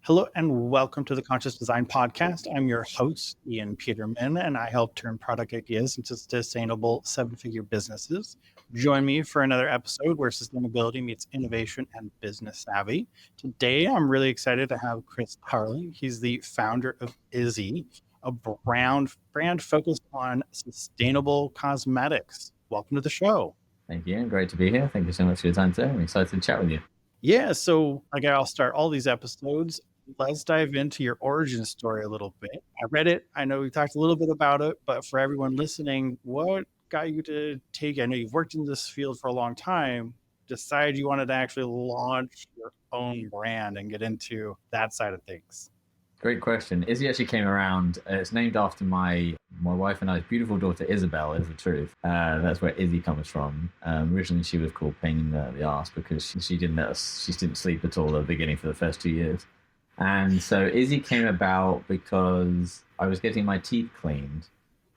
Hello and welcome to the Conscious Design Podcast. I'm your host, Ian Peterman, and I help turn product ideas into sustainable seven-figure businesses. Join me for another episode where sustainability meets innovation and business savvy. Today, I'm really excited to have Chris Tarling. He's the founder of Izzy, a brand focused on sustainable cosmetics. Welcome to the show. Thank you, Ian. Great to be here. Thank you so much for your time today. I'm excited to chat with you. Yeah, so I'll start all these episodes. Let's dive into your origin story a little bit. I read it. I know we talked a little bit about it, but for everyone listening, what got you to I know you've worked in this field for a long time, decide you wanted to actually launch your own brand and get into that side of things? Great question. Izzy actually came around. It's named after my wife and I's beautiful daughter, Isabel, is the truth. That's where Izzy comes from. Originally, she was called Pain in the Arse because she didn't sleep at all at the beginning for the first 2 years. And so Izzy came about because I was getting my teeth cleaned,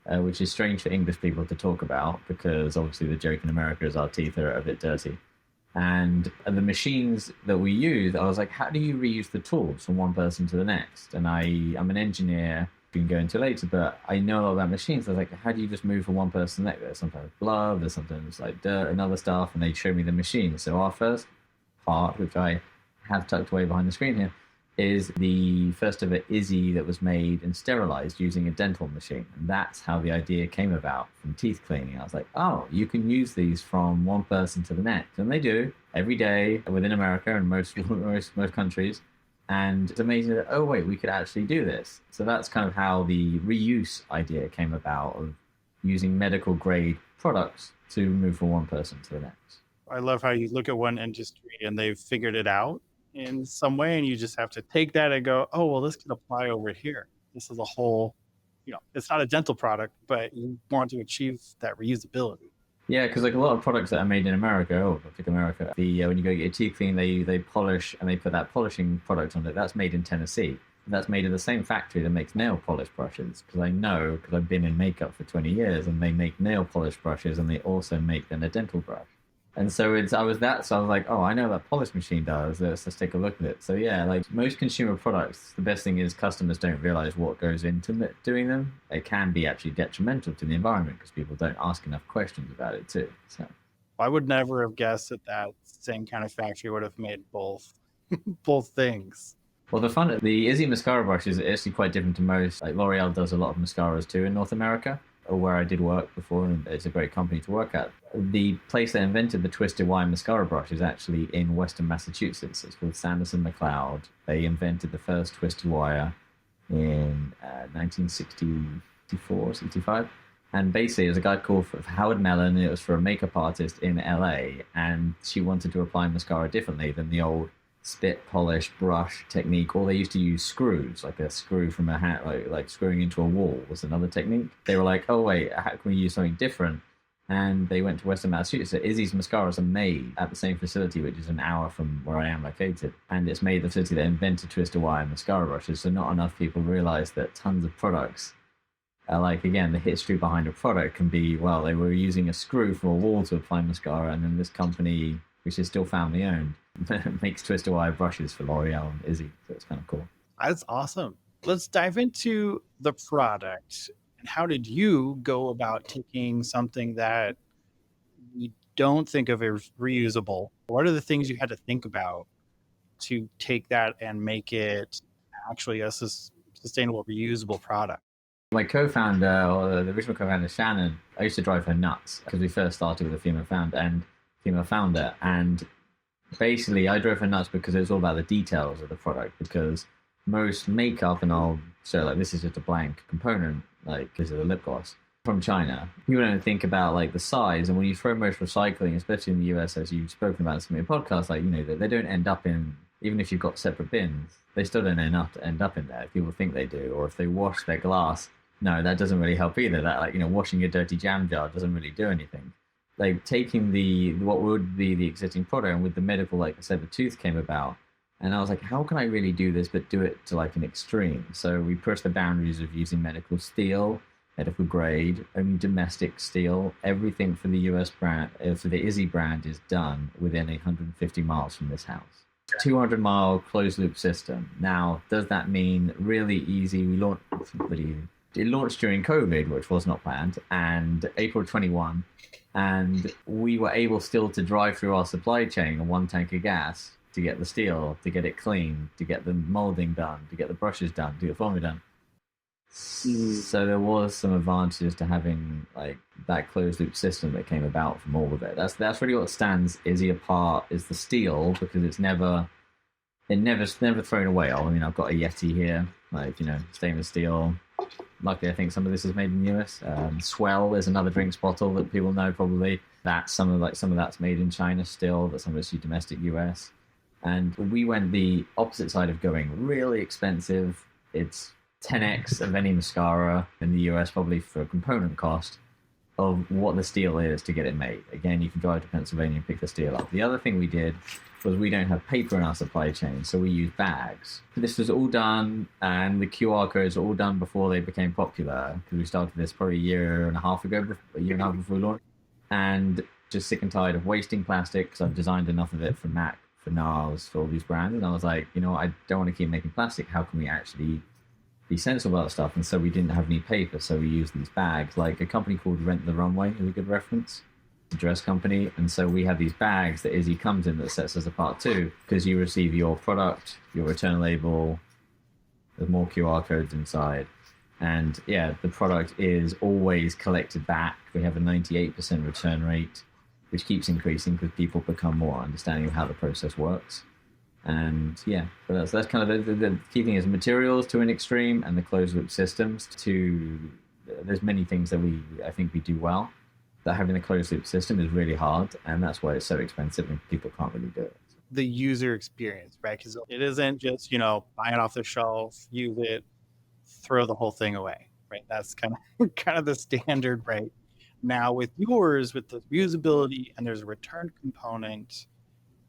which is strange for English people to talk about because obviously the joke in America is our teeth are a bit dirty. And the machines that we use, I was like, how do you reuse the tools from one person to the next? And I'm an engineer, we can go into later, but I know a lot about machines. I was like, how do you just move from one person to the next? There's sometimes blood, there's sometimes like dirt and other stuff, and they show me the machine. So our first part, which I have tucked away behind the screen here, is the first ever Izzy that was made and sterilized using a dental machine. And that's how the idea came about from teeth cleaning. I was like, oh, you can use these from one person to the next. And they do every day within America and most countries. And it's amazing that, oh, wait, we could actually do this. So that's kind of how the reuse idea came about of using medical grade products to move from one person to the next. I love how you look at one industry and they've figured it out in some way, and you just have to take that and go, oh, well, this can apply over here. This is a whole, it's not a dental product, but you want to achieve that reusability. Yeah, because like a lot of products that are made in America, when you go get your teeth cleaned, they polish and they put that polishing product on it. That's made in Tennessee. That's made in the same factory that makes nail polish brushes. Because I've been in makeup for 20 years, and they make nail polish brushes, and they also make then a dental brush. And so I was like, oh, I know what polish machine does. Let's take a look at it. So yeah, like most consumer products, the best thing is customers don't realize what goes into doing them. It can be actually detrimental to the environment because people don't ask enough questions about it too. So I would never have guessed that same kind of factory would have made both things. Well, the Izzy mascara brush is actually quite different to most. Like L'Oreal does a lot of mascaras too in North America, or where I did work before, and it's a great company to work at. The place that invented the Twisted Wire mascara brush is actually in Western Massachusetts. It's called Sanderson McLeod. They invented the first Twisted Wire in 1964, 65. And basically, it was a guy called Howard Mellon. It was for a makeup artist in LA, and she wanted to apply mascara differently than the old spit polish brush technique, or they used to use screws, like a screw from a hat, like screwing into a wall was another technique. They were like, oh wait, how can we use something different? And they went to Western Massachusetts. So Izzy's mascaras are made at the same facility, which is an hour from where I am located. And it's made the facility that invented Twisted Wire mascara brushes. So not enough people realize that tons of products are like, again, the history behind a product can be, well, they were using a screw from a wall to apply mascara, and then this company, which is still family owned, makes Twisted Wire brushes for L'Oreal and Izzy. So it's kind of cool. That's awesome. Let's dive into the product. And how did you go about taking something that we don't think of as reusable? What are the things you had to think about to take that and make it actually a sustainable, reusable product? My co-founder, or the original co-founder, Shannon, I used to drive her nuts because we first started with a female founder. And basically, I drove her nuts because it was all about the details of the product. Because most makeup, and I'll show, like, this is just a blank component, like this is a lip gloss from China. You don't think about like the size, and when you throw most recycling, especially in the US, as you've spoken about in some of your podcasts, like, they don't end up in, even if you've got separate bins, they still don't end up in there. People think they do, or if they wash their glass, no, that doesn't really help either. That, like, washing a dirty jam jar doesn't really do anything. Like taking what would be the existing product, and with the medical, like I said, the tooth came about, and I was like, how can I really do this but do it to like an extreme? So we pushed the boundaries of using medical steel, medical grade, only domestic steel. Everything for the US brand, for the Izzy brand, is done within 150 miles from this house. 200-mile closed loop system. Now, does that mean really easy? It launched during COVID, which was not planned, and April 21, and we were able still to drive through our supply chain on 1 tank of gas to get the steel, to get it clean, to get the molding done, to get the brushes done, to get the formula done. So there was some advantages to having like that closed loop system that came about from all of it. That's really what stands Izzy apart, is the steel, because it's never thrown away. I mean, I've got a Yeti here, like, stainless steel. Luckily, I think some of this is made in the US. Swell is another drinks bottle that people know probably. That some of that's made in China still, but some of it's domestic US. And we went the opposite side of going really expensive. It's 10x of any mascara in the US, probably for component cost, of what the steel is to get it made. Again, you can drive to Pennsylvania and pick the steel up. The other thing we did was we don't have paper in our supply chain, so we use bags. This was all done, and the QR codes were all done before they became popular, because we started this probably a year and a half before we launched. And just sick and tired of wasting plastic, because I've designed enough of it for MAC, for NARS, for all these brands. And I was like, I don't want to keep making plastic. How can we actually be sensible about stuff? And so we didn't have any paper, so we used these bags. Like a company called Rent the Runway is a good reference. A dress company. And so we have these bags that Izzy comes in that sets us apart too, because you receive your product, your return label, there's more QR codes inside, and the product is always collected back. We have a 98% return rate, which keeps increasing because people become more understanding of how the process works. And but that's kind of the key thing, is materials to an extreme, and the closed loop systems to. There's many things that I think we do well. That having a closed loop system is really hard, and that's why it's so expensive and people can't really do it. The user experience, right? Because it isn't just buy it off the shelf, use it, throw the whole thing away, right? That's kind of the standard, right? Now with yours, with the reusability and there's a return component,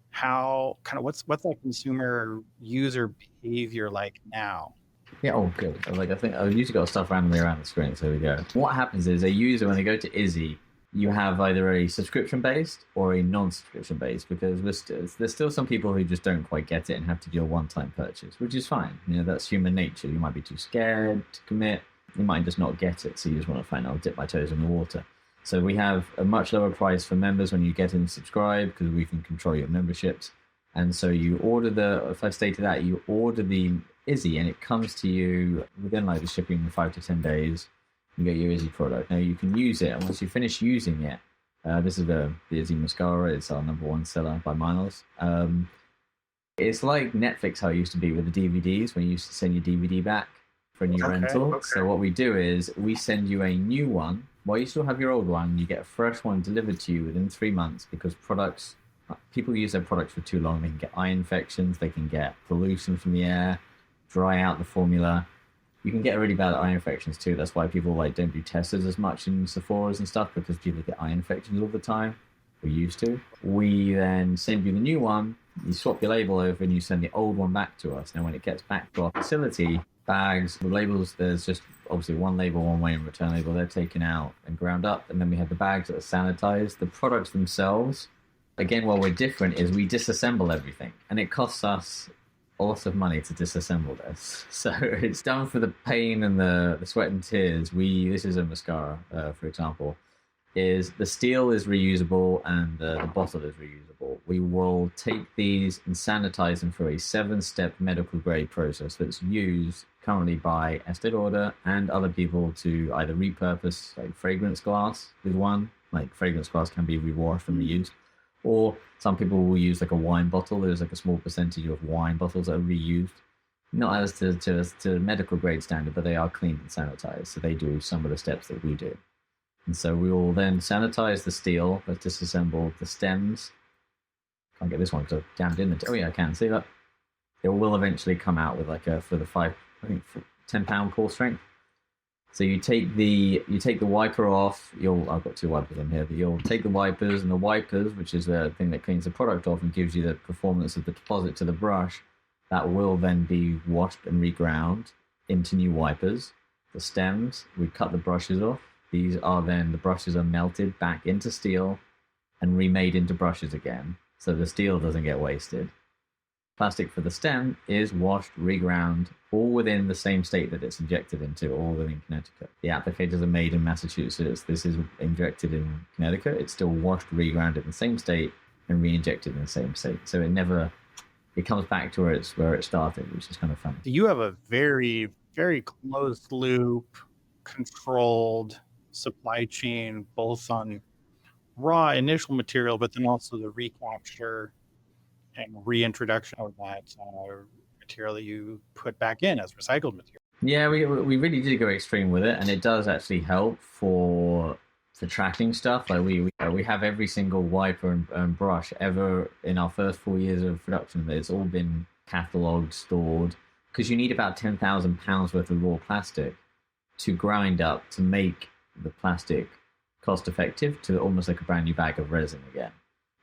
how what's that consumer user behavior like now? Yeah, oh good. Like I think I've usually got stuff randomly around the screen, so there we go. What happens is a user, when they go to Izzy, you have either a subscription-based or a non-subscription-based, because there's still some people who just don't quite get it and have to do a one-time purchase, which is fine. That's human nature. You might be too scared to commit. You might just not get it, so you just want to I'll dip my toes in the water. So we have a much lower price for members when you get in and subscribe, because we can control your memberships. And so you order if I stay to that, you order the Izzy and it comes to you within like the shipping in 5 to 10 days. You get your Izzy product. Now you can use it, and once you finish using it, this is the Izzy mascara. It's our #1 seller by miles. It's like Netflix, how it used to be with the DVDs, when you used to send your DVD back for a new rental. Okay. So what we do is we send you a new one while you still have your old one. You get a fresh one delivered to you within 3 months, because people use their products for too long. They can get eye infections, they can get pollution from the air, dry out the formula. You can get really bad eye infections too. That's why people don't do testers as much in Sephora's and stuff, because people get eye infections all the time. We used to. We then send you the new one, you swap your label over, and you send the old one back to us. Now when it gets back to our facility, bags, the labels, there's just obviously one label, one way, and return label. They're taken out and ground up, and then we have the bags that are sanitized. The products themselves, again, while we're different, is we disassemble everything, and it costs us a lot of money to disassemble this. So it's done for the pain and the sweat and tears. This is a mascara, for example, is the steel is reusable and the bottle is reusable. We will take these and sanitize them through a 7-step medical grade process that's used currently by Estée Lauder and other people to either repurpose, like fragrance glass is one, like fragrance glass can be rewashed and reused. Or some people will use like a wine bottle. There's like a small percentage of wine bottles that are reused. Not as to medical grade standard, but they are cleaned and sanitized. So they do some of the steps that we do. And so we will then sanitize the steel, but disassemble the stems. Can't get this one because I've jammed in the... Oh yeah, I can. See that? It will eventually come out with for the 10-pound core strength. So you take the wiper off. I've got 2 wipers in here, but you'll take the wipers, and the wipers, which is the thing that cleans the product off and gives you the performance of the deposit to the brush, that will then be washed and reground into new wipers. The stems, we cut the brushes off. The brushes are melted back into steel and remade into brushes again, so the steel doesn't get wasted. Plastic for the stem is washed, reground, all within the same state that it's injected into, all within Connecticut. The applicators are made in Massachusetts. This is injected in Connecticut. It's still washed, reground in the same state, and re-injected in the same state. So it comes back to where it started, which is kind of funny. You have a very, very closed loop, controlled supply chain, both on raw initial material, but then also the recapture and reintroduction of that material that you put back in as recycled material. Yeah, we really did go extreme with it, and it does actually help for tracking stuff. Like we have every single wiper and brush ever in our first 4 years of production. It's all been catalogued, stored, because you need about 10,000 pounds worth of raw plastic to grind up to make the plastic cost effective to almost like a brand new bag of resin again.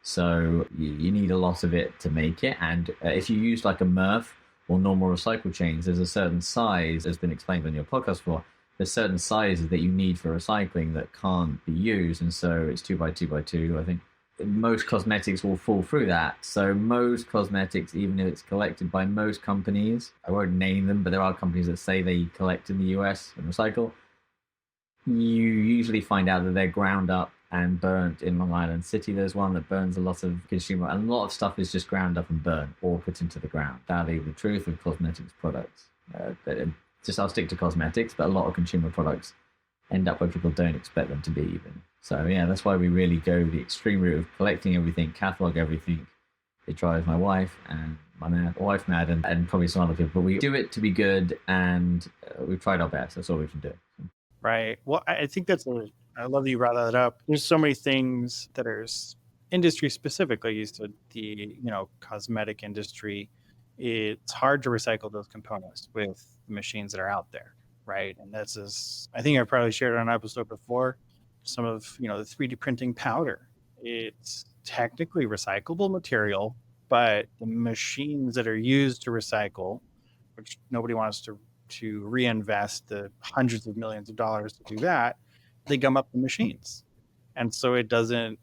So you need a lot of it to make it. And if you use like a MRF or normal recycle chains, there's a certain size, as been explained on your podcast before, there's certain sizes that you need for recycling that can't be used. And so it's 2x2x2. I think most cosmetics will fall through that. So most cosmetics, even if it's collected by most companies, I won't name them, but there are companies that say they collect in the US and recycle. You usually find out that they're ground up and burnt in Long Island City. There's one that burns a lot of consumer, and a lot of stuff is just ground up and burnt or put into the ground. Sadly, the truth of cosmetics products. I'll stick to cosmetics, but a lot of consumer products end up where people don't expect them to be even. So yeah, that's why we really go the extreme route of collecting everything, catalog everything. It drives my wife and my wife mad, and probably some other people. But we do it to be good, and we've tried our best. That's all we can do. Right. Well, I think I love that you brought that up. There's so many things that are industry specific, like you said, the cosmetic industry. It's hard to recycle those components with the machines that are out there, right? And this is, I think I probably shared on an episode before, some of the 3D printing powder. It's technically recyclable material, but the machines that are used to recycle, which nobody wants to reinvest the hundreds of millions of dollars to do that, they gum up the machines. And so it doesn't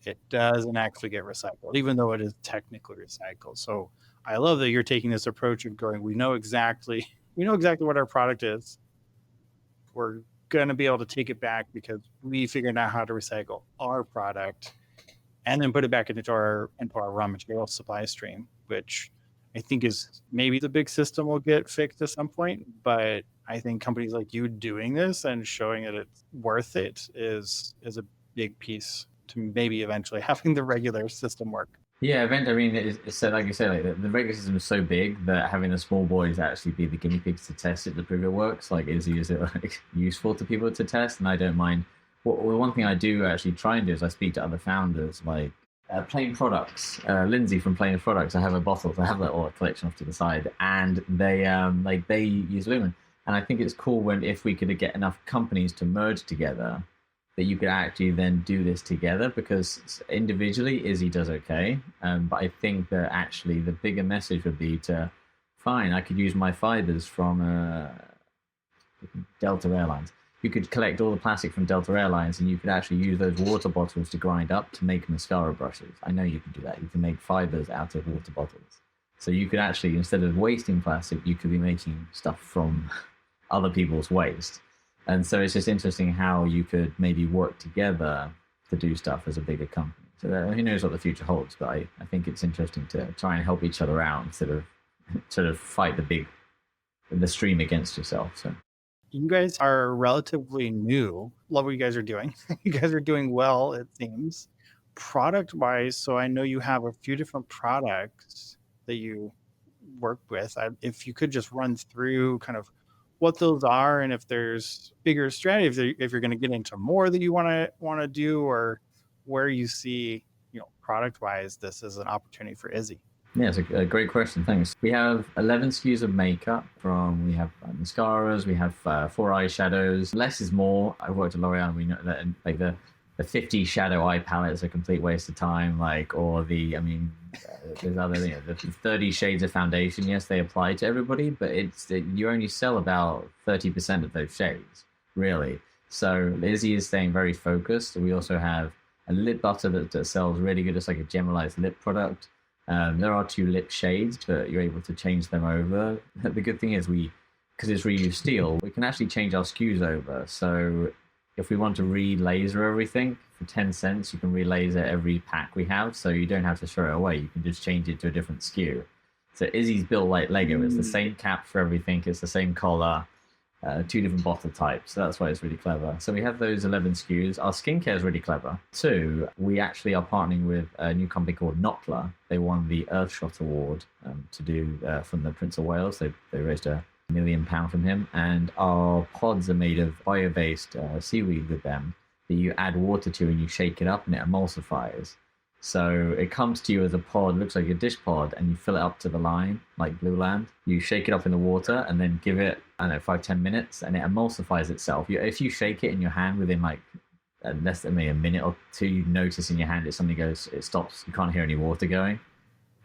actually get recycled, even though it is technically recycled. So I love that you're taking this approach of going, we know exactly what our product is. We're going to be able to take it back because we figured out how to recycle our product and then put it back into our raw material supply stream, which I think is maybe the big system will get fixed at some point. But I think companies like you doing this and showing that it's worth it is a big piece to maybe eventually having the regular system work. Yeah, I mean, it's so like you said, like the regular system is so big that having the small boys actually be the guinea pigs to test it to prove it works. Like, is it like useful to people to test? And I don't mind. Well, one thing I do actually try and do is I speak to other founders, like Plain Products, Lindsay from Plain Products. I have a bottle, I have that all collection off to the side, and they use Lumen. And I think it's cool if we could get enough companies to merge together, that you could actually then do this together, because individually Izzy does okay. But I think that actually the bigger message would be I could use my fibers from Delta Airlines. You could collect all the plastic from Delta Airlines and you could actually use those water bottles to grind up to make mascara brushes. I know you can do that. You can make fibers out of water bottles. So you could actually, instead of wasting plastic, you could be making stuff from other people's waste. And so it's just interesting how you could maybe work together to do stuff as a bigger company. So who knows what the future holds, but I think it's interesting to try and help each other out instead of sort of fight the stream against yourself. So you guys are relatively new. Love what you guys are doing. You guys are doing well, it seems. Product-wise, so I know you have a few different products that you work with. If you could just run through kind of what those are, and if there's bigger strategy, if you're going to get into more that you want to do, or where you see, product-wise, this is an opportunity for Izzy. Yeah, it's a great question. Thanks. We have 11 SKUs of makeup. We have mascaras, we have 4 eyeshadows. Less is more. I worked at L'Oreal, and we know that like the 50 shadow eye palette is a complete waste of time. There's other, the 30 shades of foundation. Yes, they apply to everybody, but you only sell about 30% of those shades, really. So Izzy is staying very focused. We also have a lip butter that sells really good. It's like a generalized lip product. There are two lip shades, but you're able to change them over. The good thing is because it's reused steel, we can actually change our SKUs over. So if we want to re-laser everything for 10 cents, you can re-laser every pack we have. So you don't have to throw it away. You can just change it to a different SKU. So Izzy's built like Lego. It's the same cap for everything. It's the same collar. Two different bottle types. So that's why it's really clever. So we have those 11 SKUs. Our skincare is really clever. Two, we actually are partnering with a new company called 𝐘𝐞𝐫𝐤. They won the Earthshot Award to do from the Prince of Wales. They raised £1 million from him. And our pods are made of bio-based seaweed with them that you add water to and you shake it up and it emulsifies. So it comes to you as a pod, looks like a dish pod, and you fill it up to the line, like Blue Land. You shake it up in the water and then give it, I don't know, 5-10 minutes, and it emulsifies itself. If you shake it in your hand within like less than maybe a minute or two, you notice in your hand it suddenly goes, it stops, you can't hear any water going.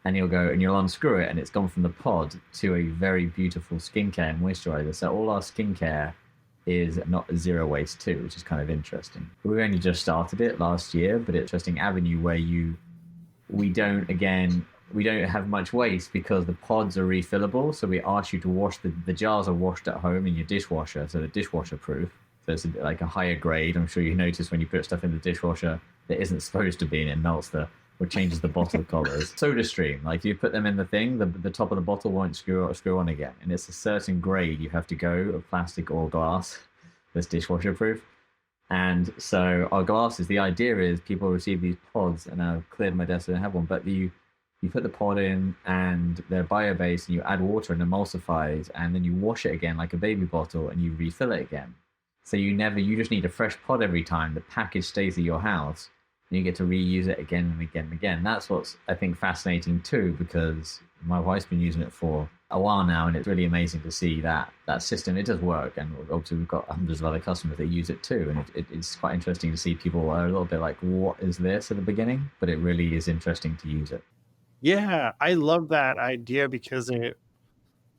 And you'll unscrew it, and it's gone from the pod to a very beautiful skincare and moisturizer. So all our skincare is not zero waste too, which is kind of interesting. We only just started it last year, but it's an interesting avenue where we don't have much waste because the pods are refillable. So we ask you to wash the jars are washed at home in your dishwasher, so they're dishwasher proof. So it's like a higher grade. I'm sure you notice when you put stuff in the dishwasher that isn't supposed to be, and it melts or changes the bottle colors. SodaStream, like you put them in the thing, the top of the bottle won't screw on again. And it's a certain grade you have to go of plastic or glass that's dishwasher proof. And so our glasses, the idea is people receive these pods, and I've cleared my desk, I don't have one, but you put the pod in and they're bio-based, and you add water and emulsifies, and then you wash it again like a baby bottle and you refill it again. So you just need a fresh pod every time. The package stays at your house. And you get to reuse it again and again and again. That's what's, I think, fascinating too, because my wife's been using it for a while now, and it's really amazing to see that system. It does work, and obviously we've got hundreds of other customers that use it too, and it's quite interesting to see people are a little bit like, what is this at the beginning? But it really is interesting to use it. Yeah, I love that idea because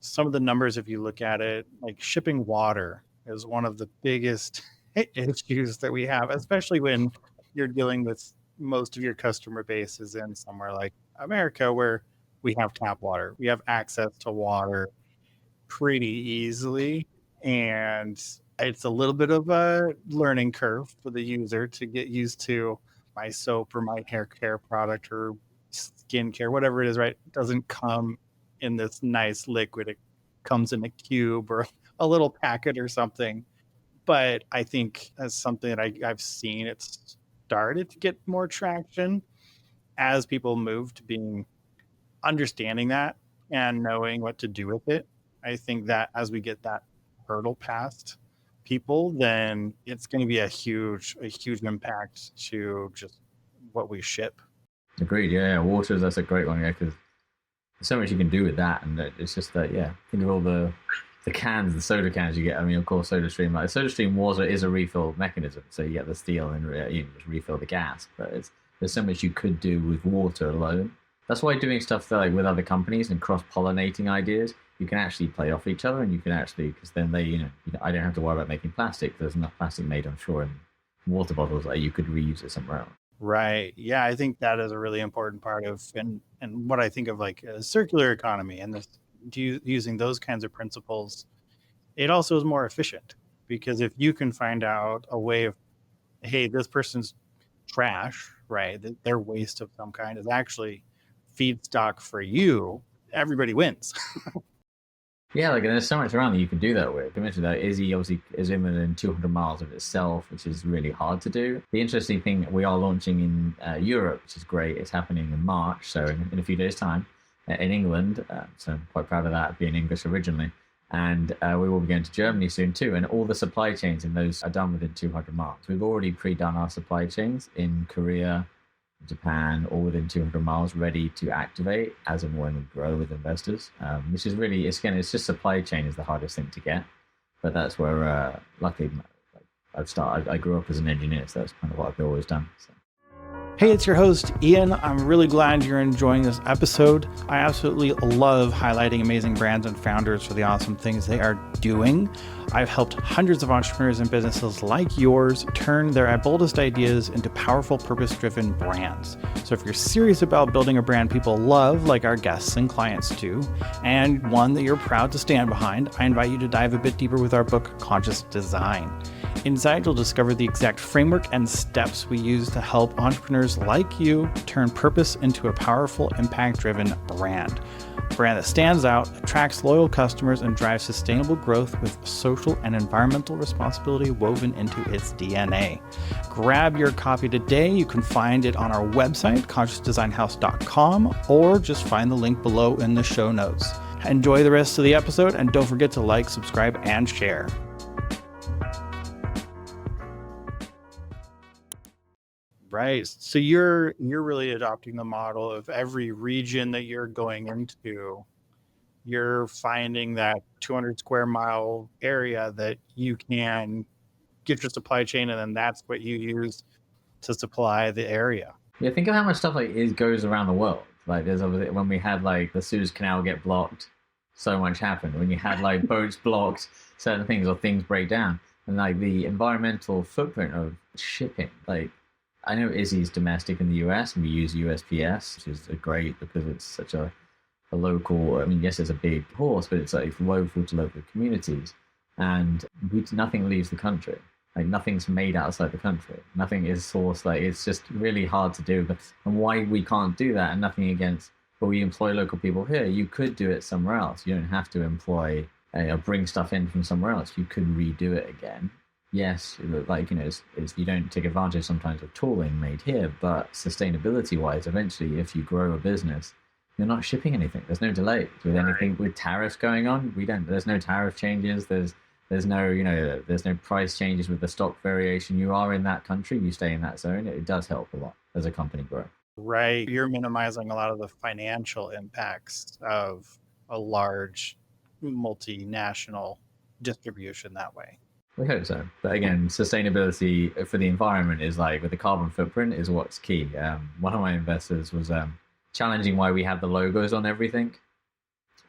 some of the numbers, if you look at it, like shipping water is one of the biggest issues that we have, especially when you're dealing with most of your customer base is in somewhere like America, where we have tap water. We have access to water pretty easily. And it's a little bit of a learning curve for the user to get used to my soap or my hair care product or skincare, whatever it is, right? It doesn't come in this nice liquid. It comes in a cube or a little packet or something. But I think as something that I've seen, it's started to get more traction as people move to understanding that and knowing what to do with it. I think that as we get that hurdle past people, then it's going to be a huge impact to just what we ship. Agreed. Yeah, water, that's a great one. Yeah, because there's so much you can do with that, and it's just that, yeah, think of all the cans, the soda cans you get. I mean, of course, SodaStream. Like SodaStream is a refill mechanism, so you get the steel and you just refill the gas. But there's so much you could do with water alone. That's why doing stuff like with other companies and cross-pollinating ideas, you can actually play off each other, and you can actually, because then I don't have to worry about making plastic. There's enough plastic made, I'm sure, in water bottles that you could reuse it somewhere else. Right. Yeah, I think that is a really important part of and what I think of like a circular economy, and using those kinds of principles. It also is more efficient because if you can find out a way of, hey, this person's trash, right, their waste of some kind is actually feedstock for you, everybody wins. Yeah, like there's so much around that you can do that with. I mentioned that Izzy obviously is within 200 miles of itself, which is really hard to do. The interesting thing, we are launching in Europe, which is great. It's happening in March, so in a few days' time, in England. So I'm quite proud of that, being English originally. And we will be going to Germany soon too. And all the supply chains in those are done within 200 miles. We've already pre-done our supply chains in Korea, Japan, all within 200 miles, ready to activate as and when we grow with investors. Which is really, it's just supply chain is the hardest thing to get. But that's where, luckily, I grew up as an engineer, so that's kind of what I've always done. So. Hey, it's your host, Ian. I'm really glad you're enjoying this episode. I absolutely love highlighting amazing brands and founders for the awesome things they are doing. I've helped hundreds of entrepreneurs and businesses like yours turn their boldest ideas into powerful, purpose-driven brands. So if you're serious about building a brand people love, like our guests and clients do, and one that you're proud to stand behind, I invite you to dive a bit deeper with our book, Conscious Design. Inside, you'll discover the exact framework and steps we use to help entrepreneurs like you turn purpose into a powerful, impact-driven brand. A brand that stands out, attracts loyal customers, and drives sustainable growth with social and environmental responsibility woven into its DNA. Grab your copy today. You can find it on our website, consciousdesignhouse.com, or just find the link below in the show notes. Enjoy the rest of the episode, and don't forget to like, subscribe, and share. Right. So you're really adopting the model of every region that you're going into. You're finding that 200 square mile area that you can get your supply chain, and then that's what you use to supply the area. Yeah, think of how much stuff goes around the world. Like there's obviously when we had like the Suez Canal get blocked, so much happened. When you had like boats blocked, certain things or things break down, and like the environmental footprint of shipping, like. I know Izzy's domestic in the US and we use USPS, which is great because it's such a local, I mean, yes, it's a big horse, but it's like local to local communities. And nothing leaves the country. Like nothing's made outside the country. Nothing is sourced. Like it's just really hard to do. And why we can't do that, and nothing against, but we employ local people here. You could do it somewhere else. You don't have to employ, bring stuff in from somewhere else. You could redo it again. Yes, like, you don't take advantage sometimes of tooling made here, but sustainability-wise, eventually, if you grow a business, you're not shipping anything. There's no delay with anything. With tariffs going on, there's no tariff changes. There's no, there's no price changes with the stock variation. You are in that country, you stay in that zone. It does help a lot as a company grow. Right. You're minimizing a lot of the financial impacts of a large multinational distribution that way. We hope so. But again, sustainability for the environment is like with the carbon footprint is what's key. One of my investors was challenging why we have the logos on everything.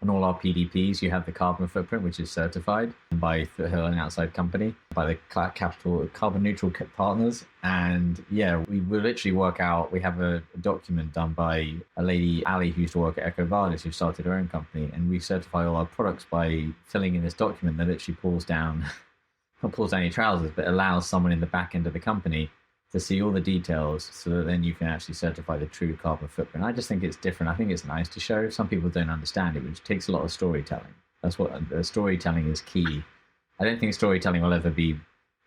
On all our PDPs, you have the carbon footprint, which is certified by an outside company, by the carbon neutral partners. And yeah, we will literally work out, we have a document done by a lady, Ali, who used to work at 𝐘𝐨𝐻𝐿, who started her own company. And we certify all our products by filling in this document that literally pulls down your trousers, but allows someone in the back end of the company to see all the details so that then you can actually certify the true carbon footprint. I just think it's different. I think it's nice to show. Some people don't understand it, which takes a lot of storytelling. That's what storytelling is key. I don't think storytelling will ever be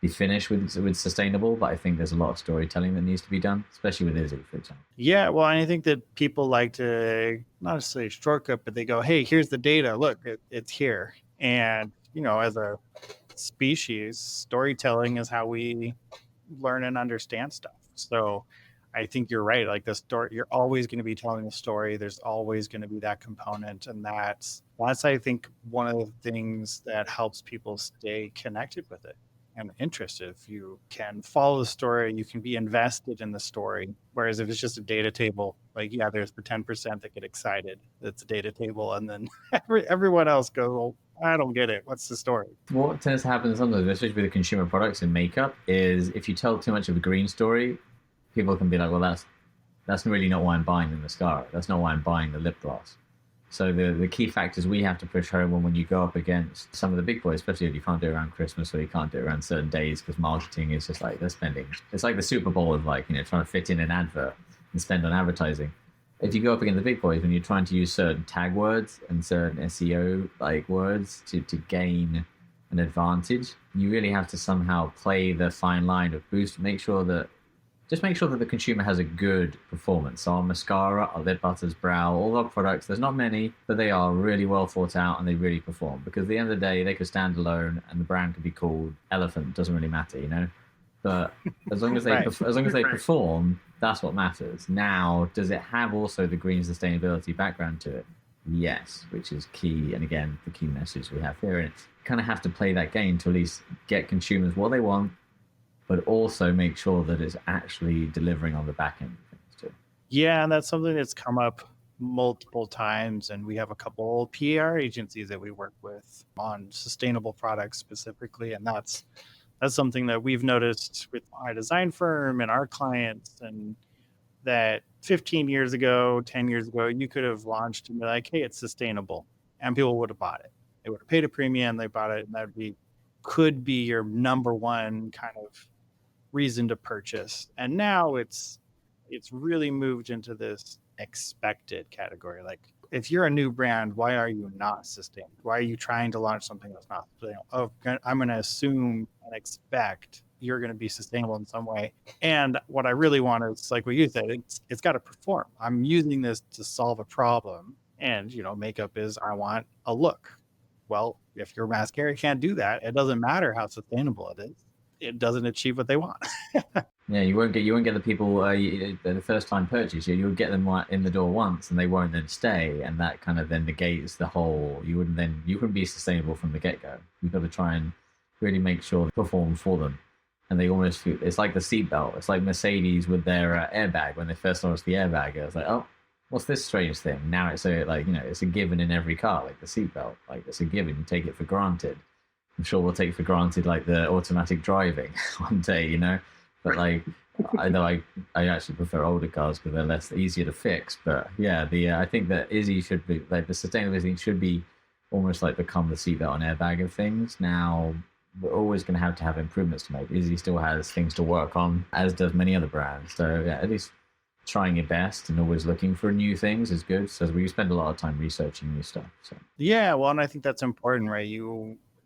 finished with sustainable, but I think there's a lot of storytelling that needs to be done, especially with Izzy, for example. Yeah, well, I think that people like to not necessarily shortcut, but they go, hey, here's the data. Look, it's here. And, as a species, storytelling is how we learn and understand stuff. So I think you're right. Like the story, you're always going to be telling a story. There's always going to be that component. And that's I think one of the things that helps people stay connected with it and interested. If you can follow the story, you can be invested in the story. Whereas if it's just a data table, like, yeah, there's the 10% that get excited. It's a data table. And then everyone else goes, well, I don't get it. What's the story? What tends to happen sometimes, especially with the consumer products and makeup, is if you tell too much of a green story, people can be like, well, that's really not why I'm buying the mascara. That's not why I'm buying the lip gloss. So the key factors we have to push home when you go up against some of the big boys, especially if you can't do it around Christmas or you can't do it around certain days, because marketing is just like they're spending. It's like the Super Bowl of trying to fit in an advert and spend on advertising. If you go up against the big boys, when you're trying to use certain tag words and certain SEO words to gain an advantage, you really have to somehow play the fine line of make sure that the consumer has a good performance. So our mascara, our lip butters, brow, all our products, there's not many, but they are really well thought out and they really perform. Because at the end of the day, they could stand alone and the brand could be called Elephant. Doesn't really matter, But as long as they perform, that's what matters. Now, does it have also the green sustainability background to it? Yes, which is key. And again, the key message we have here. And you kind of have to play that game to at least get consumers what they want, but also make sure that it's actually delivering on the back end of things. Yeah, and that's something that's come up multiple times. And we have a couple PR agencies that we work with on sustainable products specifically. And that's something that we've noticed with my design firm and our clients. And that 15 years ago, 10 years ago, you could have launched and be like, hey, it's sustainable. And people would have bought it. They would have paid a premium, they bought it, and that could be your number one kind of reason to purchase. And now it's really moved into this expected category. Like if you're a new brand, why are you not sustainable? Why are you trying to launch something that's not sustainable? Oh, I'm going to assume and expect you're going to be sustainable in some way. And what I really want is, like what you said, it's got to perform. I'm using this to solve a problem. And, makeup is, I want a look. Well, if your mascara can't do that, it doesn't matter how sustainable it is. It doesn't achieve what they want. Yeah, you won't get the people the first time purchase. You'll get them in the door once, and they won't then stay, and that kind of then negates the whole. You wouldn't be sustainable from the get go. You've got to try and really make sure they perform for them, and they almost feel it's like the seatbelt. It's like Mercedes with their airbag when they first launched the airbag. It was like, oh, what's this strange thing? Now it's it's a given in every car, like the seatbelt. Like it's a given. You take it for granted. I'm sure we'll take for granted like the automatic driving one day, But like, I know I actually prefer older cars because they're easier to fix. But yeah, I think that Izzy should be like the sustainability should be almost like become the seatbelt and airbag of things. Now we're always going to have improvements to make. Izzy still has things to work on, as does many other brands. So yeah, at least trying your best and always looking for new things is good. So we spend a lot of time researching new stuff. So yeah, well, and I think that's important, right?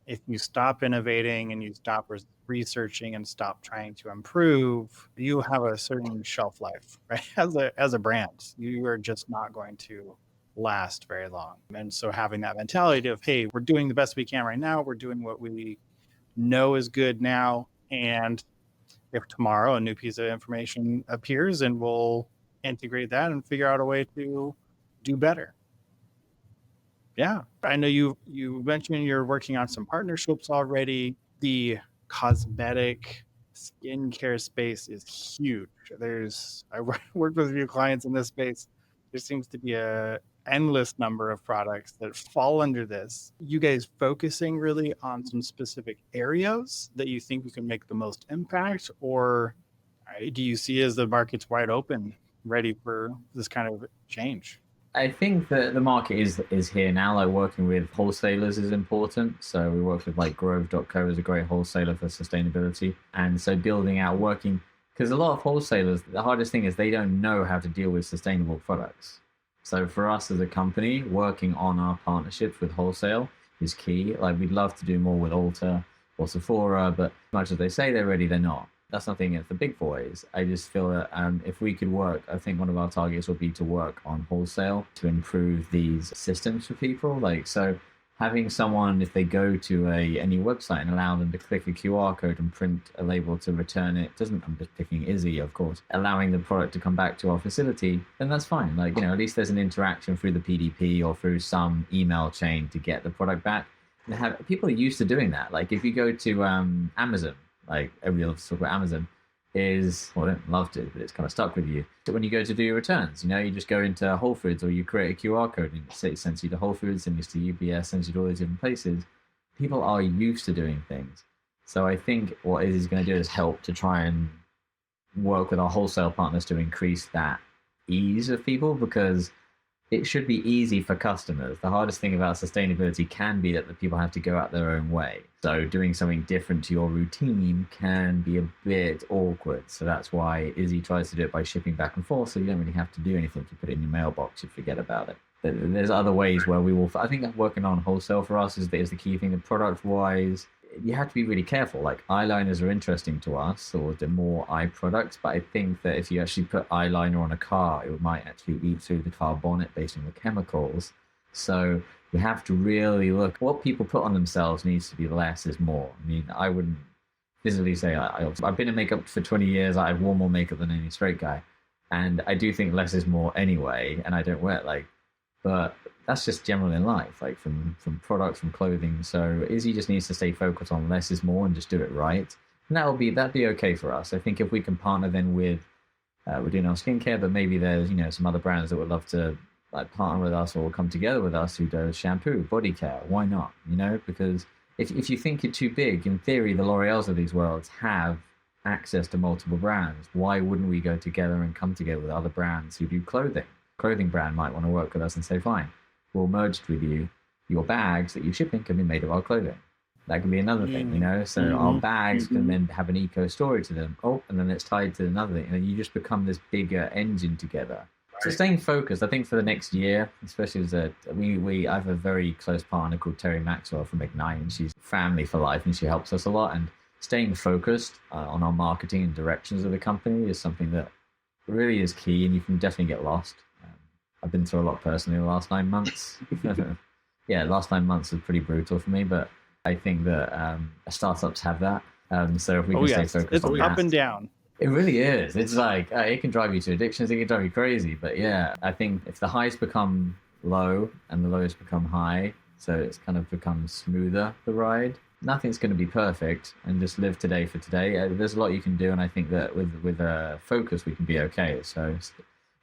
If you stop innovating and you stop researching and stop trying to improve, you have a certain shelf life, right? As a brand, you are just not going to last very long. And so having that mentality of, hey, we're doing the best we can right now. We're doing what we know is good now. And if tomorrow a new piece of information appears, and we'll integrate that and figure out a way to do better. Yeah, I know you mentioned you're working on some partnerships already. The cosmetic skincare space is huge. I worked with a few clients in this space. There seems to be a endless number of products that fall under this. You guys focusing really on some specific areas that you think you can make the most impact, or do you see as the market's wide open, ready for this kind of change? I think that the market is here now. Like working with wholesalers is important. So we work with like Grove.co is a great wholesaler for sustainability. And so building out working, because a lot of wholesalers, the hardest thing is they don't know how to deal with sustainable products. So for us as a company, working on our partnerships with wholesale is key. Like we'd love to do more with Ulta or Sephora, but as much as they say they're ready, they're not. That's nothing against the big boys. I just feel that if we could work, I think one of our targets would be to work on wholesale to improve these systems for people. Like, so having someone, if they go to any website and allow them to click a QR code and print a label to return it, I'm just picking Izzy, of course, allowing the product to come back to our facility, then that's fine. Like, at least there's an interaction through the PDP or through some email chain to get the product back. And people are used to doing that. Like if you go to Amazon, like everybody loves to talk about Amazon, I don't love to, but it's kind of stuck with you. So when you go to do your returns, you just go into Whole Foods or you create a QR code and it sends you to Whole Foods, sends you to UPS, sends you to all these different places. People are used to doing things. So I think what Izzy's going to do is help to try and work with our wholesale partners to increase that ease of people, because it should be easy for customers. The hardest thing about sustainability can be that the people have to go out their own way. So doing something different to your routine can be a bit awkward. So that's why Izzy tries to do it by shipping back and forth. So you don't really have to do anything to put it in your mailbox. You forget about it. There's other ways where I think working on wholesale for us is the key thing. The product wise, you have to be really careful. Like eyeliners are interesting to us, or the more eye products, but I think that if you actually put eyeliner on a car, it might actually eat through the car bonnet based on the chemicals. So you have to really look. What people put on themselves needs to be less is more. I mean, I wouldn't physically say I've been in makeup for 20 years. I've worn more makeup than any straight guy, and I do think less is more anyway. And I don't wear it but that's just general in life, like from products, from clothing. So Izzy just needs to stay focused on less is more and just do it right. And that'd be okay for us. I think if we can partner then with we're doing our skincare, but maybe there's, some other brands that would love to like partner with us or come together with us who does shampoo, body care. Why not? Because if you think it too big, in theory, the L'Oreals of these worlds have access to multiple brands. Why wouldn't we go together and come together with other brands who do clothing? Clothing brand might want to work with us and say, fine, we'll merge with you. Your bags that you're shipping can be made of our clothing. That can be another thing, So our bags can then have an eco story to them. Oh, and then it's tied to another thing. And you just become this bigger engine together. Right. So staying focused, I think for the next year, especially as I have a very close partner called Terry Maxwell from Ignite, and she's family for life and she helps us a lot. And staying focused on our marketing and directions of the company is something that really is key, and you can definitely get lost. I've been through a lot personally the last 9 months. Last 9 months was pretty brutal for me, but I think that startups have that. So if we can stay focused on up and down. It really is. It's like, it can drive you to addictions, it can drive you crazy. But yeah, I think if the highs become low and the lows become high, so it's kind of become smoother, the ride, nothing's going to be perfect, and just live today for today. There's a lot you can do, and I think that with focus, we can be okay. So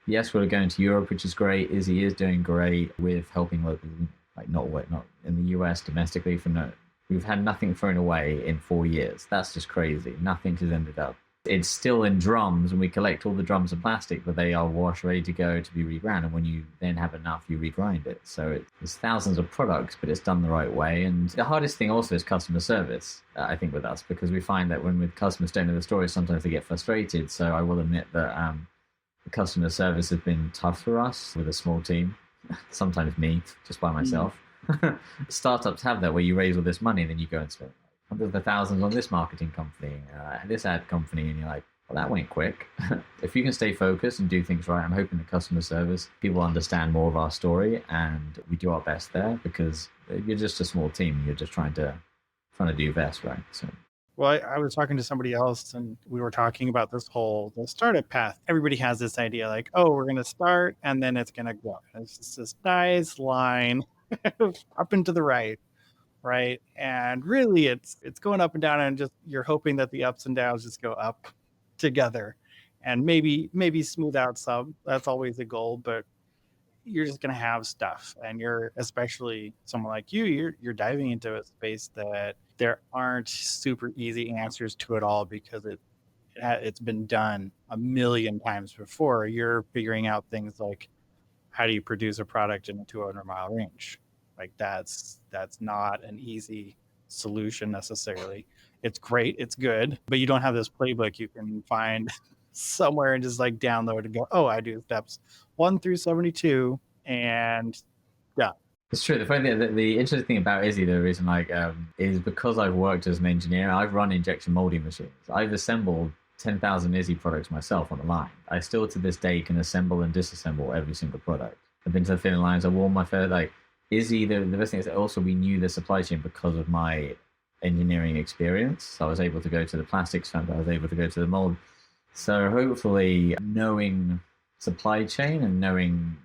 yes, we're going to Europe, which is great. Izzy is doing great with helping with, not in the US domestically. We've had nothing thrown away in 4 years. That's just crazy. Nothing has ended up. It's still in drums, and we collect all the drums of plastic, but they are washed, ready to go to be reground. And when you then have enough, you regrind it. So it's thousands of products, but it's done the right way. And the hardest thing also is customer service, I think, with us, because we find that when with customers don't know the story, sometimes they get frustrated. So I will admit that the customer service has been tough for us with a small team. Sometimes me, just by myself. Startups have that, where you raise all this money and then you go and spend hundreds of thousands on this marketing company, this ad company, and you're like, well, that went quick. If you can stay focused and do things right, I'm hoping the customer service, people understand more of our story, and we do our best there, because you're just a small team. You're just trying to do your best, right? So. Well, I was talking to somebody else, and we were talking about the startup path. Everybody has this idea like, oh, we're going to start and then it's going to go. It's just this nice line up and to the right. And really it's going up and down, and just you're hoping that the ups and downs just go up together and maybe smooth out some. That's always the goal, but you're just going to have stuff, and you're, especially someone like you're diving into a space that there aren't super easy answers to it all, because it's been done a million times before. You're figuring out things like, how do you produce a product in a 200-mile range? Like that's not an easy solution necessarily. It's great, it's good, but you don't have this playbook you can find somewhere and just like download and go, oh, I do steps 1 through 72 and yeah. It's true. The funny thing, the interesting thing about Izzy, the reason is because I've worked as an engineer. I've run injection molding machines. I've assembled 10,000 Izzy products myself on the line. I still to this day can assemble and disassemble every single product. I've been to the finish lines. I've worn my fair, Izzy, the best thing is that also we knew the supply chain because of my engineering experience. So I was able to go to the plastics fund. I was able to go to the mold. So hopefully knowing supply chain and knowing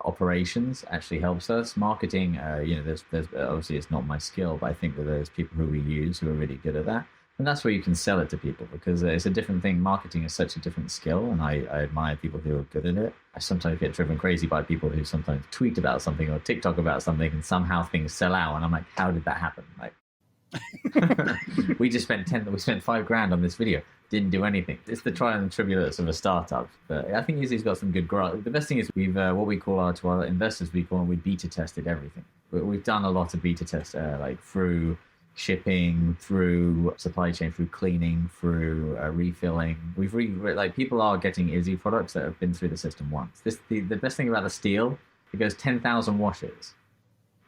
operations actually helps us. Marketing, there's obviously it's not my skill, but I think that there's people who we use who are really good at that. And that's where you can sell it to people, because it's a different thing. Marketing is such a different skill, and I admire people who are good at it. I sometimes get driven crazy by people who sometimes tweet about something or TikTok about something, and somehow things sell out, and I'm like, how did that happen? We just spent $5,000 on this video, didn't do anything. It's the trial and tribulates of a startup. But I think Izzy's got some good growth. The best thing is we've what we call to our investors, we beta tested everything. We've done a lot of beta tests, through shipping, through supply chain, through cleaning, through refilling. People are getting Izzy products that have been through the system once. The best thing about the steel, it goes 10,000 washes.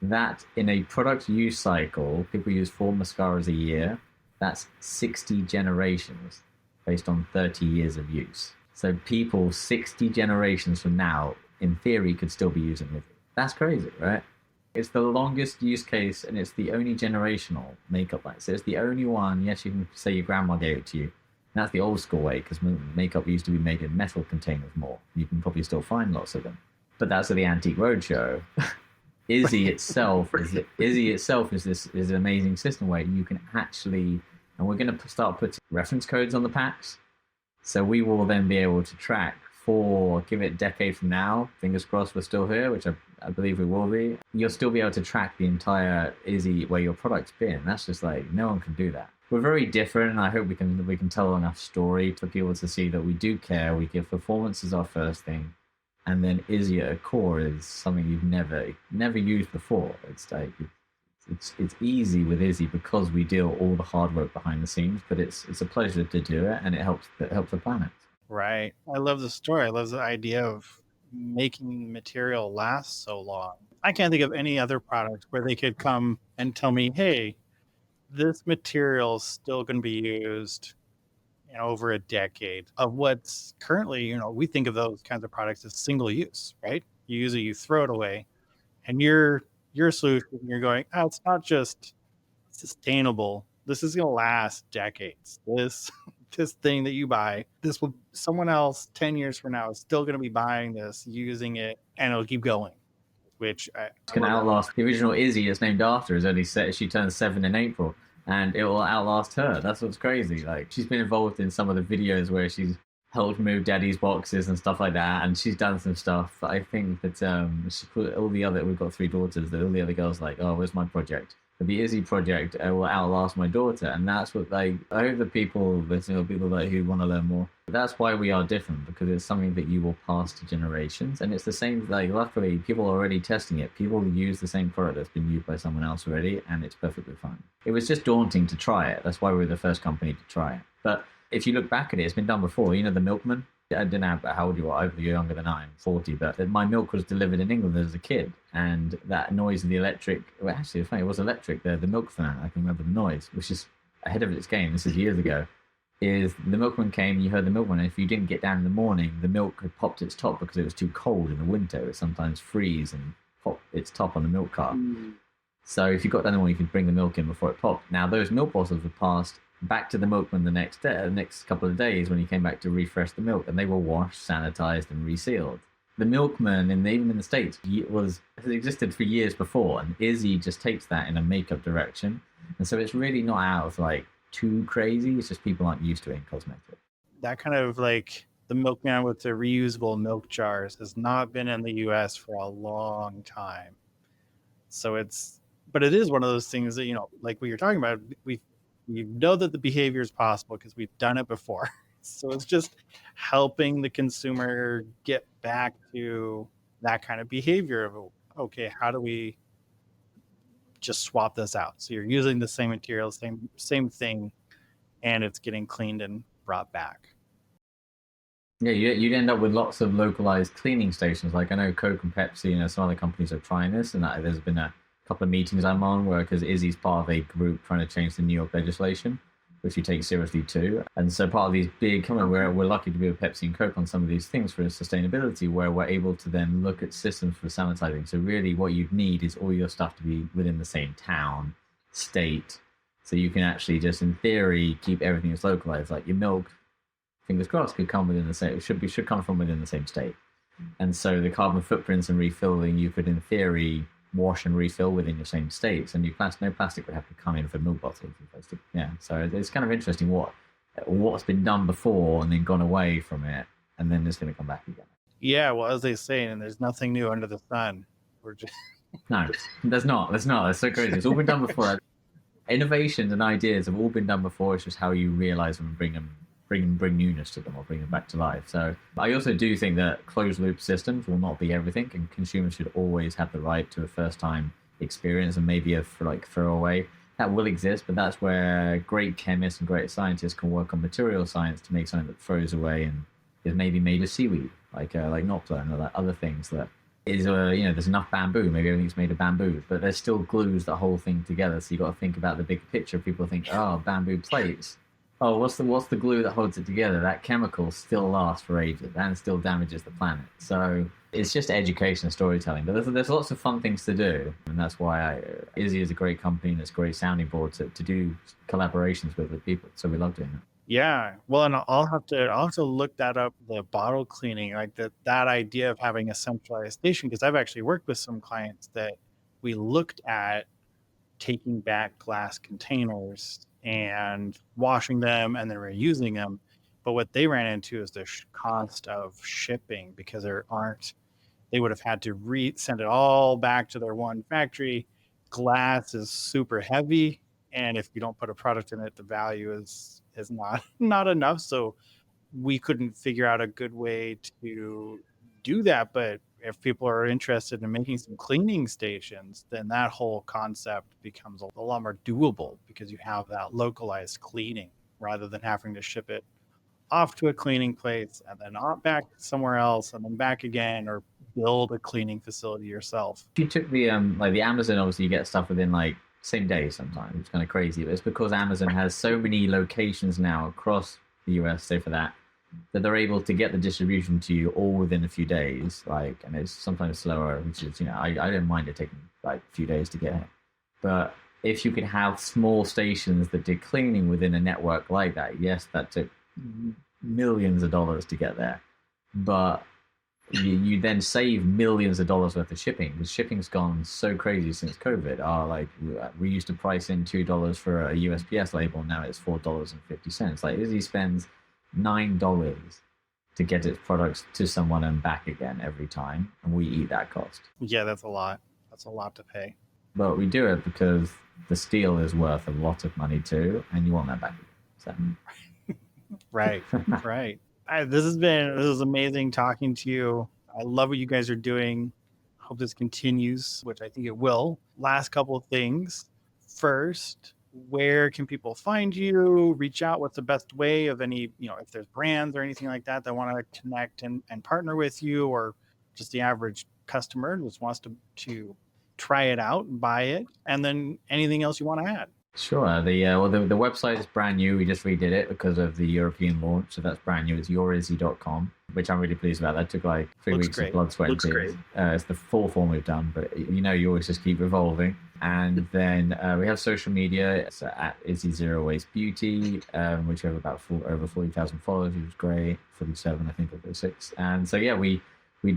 That in a product use cycle, people use 4 mascaras a year. That's 60 generations based on 30 years of use. So people 60 generations from now, in theory, could still be using Izzy. That's crazy, right? It's the longest use case, and it's the only generational makeup line. So it's the only one. Yes, you can say your grandma gave it to you. And that's the old school way, because makeup used to be made in metal containers more. You can probably still find lots of them. But that's at the Antique Roadshow. Izzy itself is an amazing system where you can actually, and we're going to start putting reference codes on the packs. So we will then be able to track for, give it a decade from now, fingers crossed we're still here, which I believe we will be. You'll still be able to track the entire Izzy where your product's been. That's just like, no one can do that. We're very different, and I hope we can tell enough story for people to see that we do care. We give performance as our first thing, and then Izzy at a core is something you've never used before. It's like it's easy with Izzy because we deal all the hard work behind the scenes, but it's a pleasure to do it, and it helps the planet. Right. I love the story. I love the idea of making material last so long. I can't think of any other product where they could come and tell me, hey, this material is still going to be used over a decade. Of what's currently, we think of those kinds of products as single use, right? You use it, you throw it away. And your solution, you're going, oh, it's not just sustainable. This is going to last decades. This thing that you buy, someone else 10 years from now is still going to be buying this, using it, and it'll keep going. Which I Can outlast the original Izzy. It's named after. Is only set. She turns 7 in April, and it will outlast her. That's what's crazy. Like, she's been involved in some of the videos where she's helped move daddy's boxes and stuff like that, and she's done some stuff. I think that she put all the other. We've got 3 daughters. That all the other girls are like, oh, where's my project? But the Izzy project will outlast my daughter, and that's what I hope the people listening, people like who want to learn more. That's why we are different, because it's something that you will pass to generations, and it's the same. Like, luckily, people are already testing it. People use the same product that's been used by someone else already, and it's perfectly fine. It was just daunting to try it. That's why we were the first company to try it. But if you look back at it, it's been done before. You know, the milkman. I don't know how old you are. You're younger than I'm 40, but my milk was delivered in England as a kid, and that noise of the electric. Well, actually, it's funny. It was electric. The milk fan. I can remember the noise, which is ahead of its game. This is years ago. Is the milkman came, you heard the milkman, and if you didn't get down in the morning, the milk had popped its top because it was too cold in the winter. It would sometimes freeze and pop its top on the milk cart. So if you got down in the morning, you could bring the milk in before it popped. Now, those milk bottles were passed back to the milkman the next day, the next couple of days when he came back to refresh the milk, and they were washed, sanitized, and resealed. The milkman, even in the States, has existed for years before, and Izzy just takes that in a makeup direction. And so it's really not out of like too crazy. It's just people aren't used to it in cosmetics. That kind of like the milkman with the reusable milk jars has not been in the US for a long time. So but it is one of those things that, like we were talking about, we know that the behavior is possible because we've done it before. So it's just helping the consumer get back to that kind of behavior of, okay, how do we just swap this out? So you're using the same material, same thing, and it's getting cleaned and brought back. Yeah, you'd end up with lots of localized cleaning stations. Like I know Coke and Pepsi, some other companies are trying this, and there's been a couple of meetings I'm on where, because Izzy's part of a group trying to change the New York legislation, which we take seriously too. And so part of these big, we're lucky to be with Pepsi and Coke on some of these things for sustainability, where we're able to then look at systems for sanitizing. So really what you'd need is all your stuff to be within the same town, state, so you can actually just, in theory, keep everything as localized. Like your milk, fingers crossed, could come within the same, should come from within the same state. And so the carbon footprints and refilling, you could, in theory, wash and refill within your same states, and no plastic would have to come in for milk bottles. Yeah, so it's kind of interesting what's been done before and then gone away from it, and then it's going to come back again. Yeah, well, as they say, and there's nothing new under the sun. We're just no, there's not. That's so crazy. It's all been done before. Innovations and ideas have all been done before. It's just how you realize them and bring newness to them or bring them back to life. So I also do think that closed loop systems will not be everything, and consumers should always have the right to a first time experience and maybe a throwaway. That will exist, but that's where great chemists and great scientists can work on material science to make something that throws away and is maybe made of seaweed, like nopla and other things that is, there's enough bamboo, maybe everything's made of bamboo, but there's still glues the whole thing together. So you got to think about the big picture. People think, oh, bamboo plates. Oh, what's the glue that holds it together? That chemical still lasts for ages and still damages the planet. So it's just education and storytelling. But there's lots of fun things to do, and that's why Izzy is a great company and it's a great sounding board to do collaborations with people. So we love doing that. Yeah, well, and I'll have to look that up. The bottle cleaning, like that idea of having a centralized station, because I've actually worked with some clients that we looked at taking back glass containers and washing them and then reusing them. But what they ran into is the cost of shipping, because they would have had to send it all back to their one factory. Glass is super heavy, and if you don't put a product in it, the value is not enough. So we couldn't figure out a good way to do that. But if people are interested in making some cleaning stations, then that whole concept becomes a lot more doable, because you have that localized cleaning rather than having to ship it off to a cleaning place and then on back somewhere else and then back again, or build a cleaning facility yourself. If you took the like the Amazon, obviously you get stuff within like same day sometimes. It's kind of crazy, but it's because Amazon has so many locations now across the US, say for that they're able to get the distribution to you all within a few days. Like, and it's sometimes slower, which is, I don't mind it taking like a few days to get it. But if you could have small stations that did cleaning within a network like that, yes, that took millions of dollars to get there, but you then save millions of dollars worth of shipping, because shipping's gone so crazy since COVID. Like we used to price in $2 for a USPS label, now it's $4.50. Like Izzy spends $9 to get its products to someone and back again every time, and we eat that cost. Yeah, that's a lot to pay, but we do it because the steel is worth a lot of money too, and you want that back again. So right. This is amazing talking to you. I love what you guys are doing. Hope this continues, which I think it will. Last couple of things. First, where can people find you, reach out? What's the best way of any, if there's brands or anything like that want to connect and partner with you, or just the average customer just wants to try it out, buy it, and then anything else you want to add? Sure. The website is brand new. We just redid it because of the European launch, so that's brand new. It's �YourIzzy.com, which I'm really pleased about. That took like 3 weeks of blood, sweat, and tears. It's the full form we've done, but you always just keep evolving. And then we have social media. It's at Izzy Zero Waste Beauty, which we have about over 40,000 followers, which is great. 47, I think, or 46. And so yeah, we'd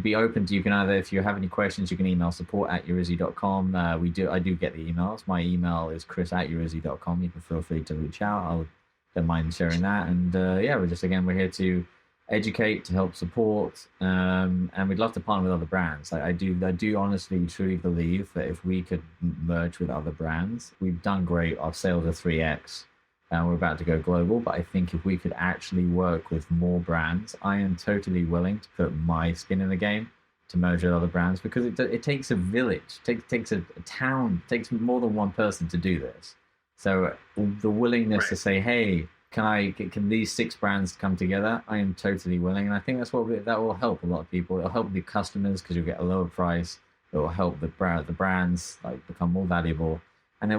be open to, you can either, if you have any questions, you can email support@yourizzy.com. I do get the emails. My email is chris@yourizzy.com. You can feel free to reach out. Don't mind sharing that. And yeah, we're here to educate, to help support, and we'd love to partner with other brands. I do honestly, truly believe that if we could merge with other brands, we've done great. Our sales are 3x. And we're about to go global, but I think if we could actually work with more brands, I am totally willing to put my skin in the game to merge with other brands, because it takes a village, takes a town, takes more than one person to do this. So the willingness to say, hey, can these 6 brands come together? I am totally willing, and I think that will help a lot of people. It'll help the customers because you'll get a lower price. It will help the brands like become more valuable. And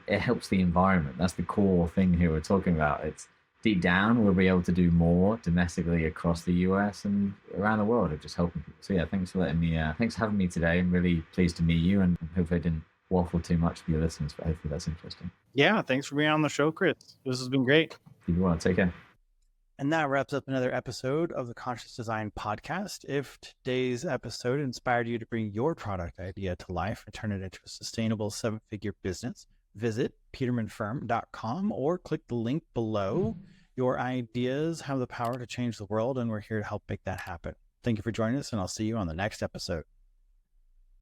it helps the environment. That's the core thing here we're talking about. It's deep down, we'll be able to do more domestically across the US and around the world of just helping people. So yeah, thanks for having me today. I'm really pleased to meet you, and hopefully I didn't waffle too much for your listeners, but hopefully that's interesting. Yeah, thanks for being on the show, Chris. This has been great. If you want to, take care. And that wraps up another episode of the Conscious Design Podcast. If today's episode inspired you to bring your product idea to life and turn it into a sustainable 7-figure business, visit petermanfirm.com or click the link below. Your ideas have the power to change the world, and we're here to help make that happen. Thank you for joining us, and I'll see you on the next episode.